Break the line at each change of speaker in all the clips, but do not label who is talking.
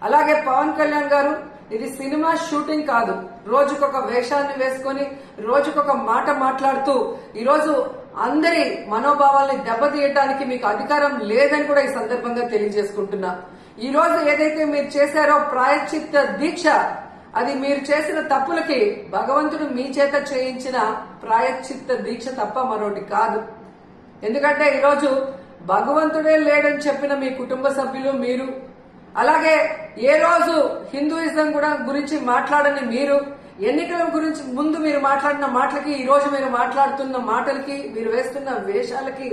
అలాగే పవన్ కళ్యాణ్ గారు ఇది సినిమా షూటింగ్ కాదు. రోజుకొక వేషాన్ని వేసుకొని రోజుకొక మాట మాట్లాడుతూ ఈరోజు అందరి మనోభావాల్ని దెబ్బతీయడానికి మీకు అధికారం లేదని కూడా ఈ సందర్భంగా తెలియజేసుకుంటున్నా. ఈ రోజు ఏదైతే మీరు చేశారో ప్రాయశ్చిత్త దీక్ష, అది మీరు చేసిన తప్పులకి భగవంతుడు మీ చేత చేయించిన ప్రాయశ్చిత్త దీక్ష తప్ప మరొకటి కాదు. ఎందుకంటే ఈరోజు భగవంతుడే లేడని చెప్పిన మీ కుటుంబ సభ్యులు మీరు, అలాగే ఏ రోజు హిందూయిజం కూడా గురించి మాట్లాడని మీరు, ఎన్నికల గురించి ముందు మీరు మాట్లాడిన మాటలకి ఈ రోజు మీరు మాట్లాడుతున్న మాటలకి మీరు వేస్తున్న వేషాలకి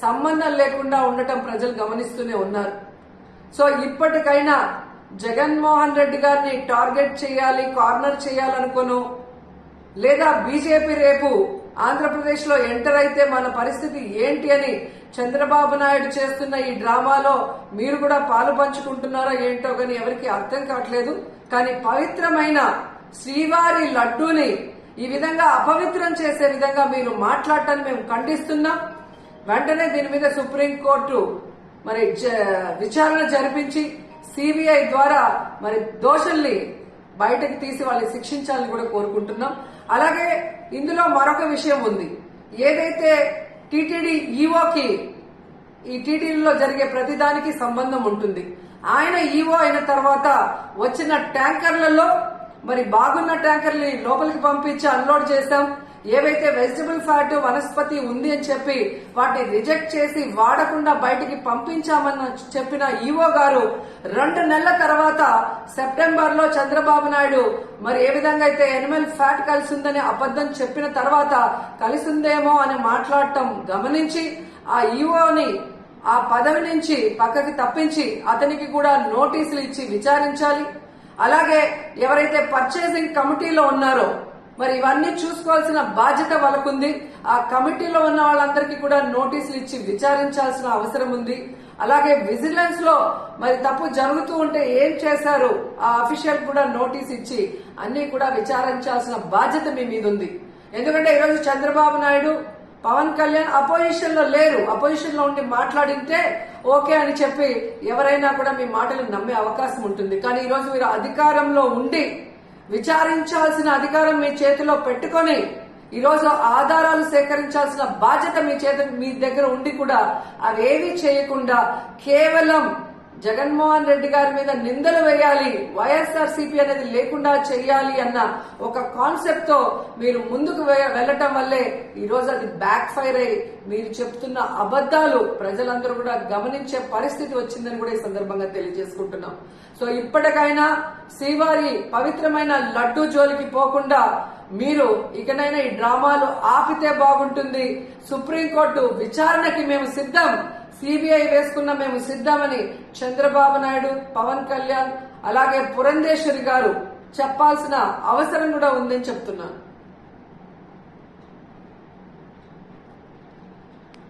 సంబంధం లేకుండా ఉండటం ప్రజలు గమనిస్తూనే ఉన్నారు. సో ఇప్పటికైనా జగన్మోహన్ రెడ్డి గారిని టార్గెట్ చేయాలి, కార్నర్ చేయాలనుకోను, లేదా బీజేపీ రేపు ఆంధ్రప్రదేశ్ లో ఎంటర్ అయితే మన పరిస్థితి ఏంటి అని చంద్రబాబు నాయుడు చేస్తున్న ఈ డ్రామాలో మీరు కూడా పాలు పంచుకుంటున్నారో ఏంటో కానీ ఎవరికి అర్థం కావట్లేదు. కానీ పవిత్రమైన శ్రీవారి లడ్డూని ఈ విధంగా అపవిత్రం చేసే విధంగా మీరు మాట్లాడటాన్ని మేము ఖండిస్తున్నాం. వెంటనే దీని మీద సుప్రీంకోర్టు మరి విచారణ జరిపించి సిబిఐ ద్వారా మరి దోషుల్ని బయటకు తీసి వాళ్ళని శిక్షించాలని కూడా కోరుకుంటున్నాం. అలాగే ఇందులో మరొక విషయం ఉంది. ఏదైతే టీటీడీ ఈవోకి ఈ టీటీడీలో జరిగే ప్రతిదానికి సంబంధం ఉంటుంది. ఆయన ఈవో అయిన తర్వాత వచ్చిన ట్యాంకర్లలో మరి బాగున్న ట్యాంకర్ని లోపలికి పంపించి అన్లోడ్ చేశాం. ఏవైతే వెజిటబుల్ ఫ్యాట్ వనస్పతి ఉంది అని చెప్పి వాటిని రిజెక్ట్ చేసి వాడకుండా బయటికి పంపించామని చెప్పిన ఈవో గారు 2 నెలల తర్వాత సెప్టెంబర్ లో చంద్రబాబు నాయుడు మరి ఏ విధంగా అయితే ఎనిమల్ ఫ్యాట్ కలిసి ఉందని అబద్ధం చెప్పిన తర్వాత కలిసిందేమో అని మాట్లాడటం గమనించి ఆ ఈవోని ఆ పదవి నుంచి పక్కకి తప్పించి అతనికి కూడా నోటీసులు ఇచ్చి విచారించాలి. అలాగే ఎవరైతే పర్చేసింగ్ కమిటీలో ఉన్నారో మరి ఇవన్నీ చూసుకోవాల్సిన బాధ్యత వాళ్ళకుంది. ఆ కమిటీలో ఉన్న వాళ్ళందరికీ కూడా నోటీసులు ఇచ్చి విచారించాల్సిన అవసరం ఉంది. అలాగే విజిలెన్స్ లో మరి తప్పు జరుగుతూ ఉంటే ఏం చేశారు ఆ అఫీషియల్ కూడా నోటీస్ ఇచ్చి అన్ని కూడా విచారించాల్సిన బాధ్యత మీ మీద ఉంది. ఎందుకంటే ఈరోజు చంద్రబాబు నాయుడు, పవన్ కళ్యాణ్ అపోజిషన్ లో లేరు. అపోజిషన్ లో ఉండి మాట్లాడింటే ఓకే అని చెప్పి ఎవరైనా కూడా మీ మాటలు నమ్మే అవకాశం ఉంటుంది. కానీ ఈరోజు మీరు అధికారంలో ఉండి విచారించాల్సిన అధికారం మీ చేతిలో పెట్టుకొని ఈరోజు ఆధారాలు సేకరించాల్సిన బాధ్యత మీ దగ్గర ఉండి కూడా అవేవీ చేయకుండా కేవలం జగన్మోహన్ రెడ్డి గారి మీద నిందలు వేయాలి, వైఎస్ఆర్సీపీ అనేది లేకుండా చేయాలి అన్న ఒక కాన్సెప్ట్ తో మీరు ముందుకు వెళ్లటం వల్లే ఈరోజు అది బ్యాక్ ఫైర్ అయ్యి మీరు చెప్తున్న అబద్దాలు ప్రజలందరూ కూడా గమనించే పరిస్థితి వచ్చిందని కూడా ఈ సందర్భంగా తెలియజేసుకుంటున్నాం. సో ఇప్పటికైనా శ్రీవారి పవిత్రమైన లడ్డూ జోలికి పోకుండా మీరు ఇకనైనా ఈ డ్రామాలు ఆపితే బాగుంటుంది. సుప్రీంకోర్టు విచారణకి మేము సిద్ధం, సిబిఐ వేసుకున్న మేము సిద్ధమని చంద్రబాబు నాయుడు, పవన్ కళ్యాణ్ అలాగే పురంధేశ్వరి గారు చెప్పాల్సిన అవసరం కూడా ఉందని చెప్తున్నాను.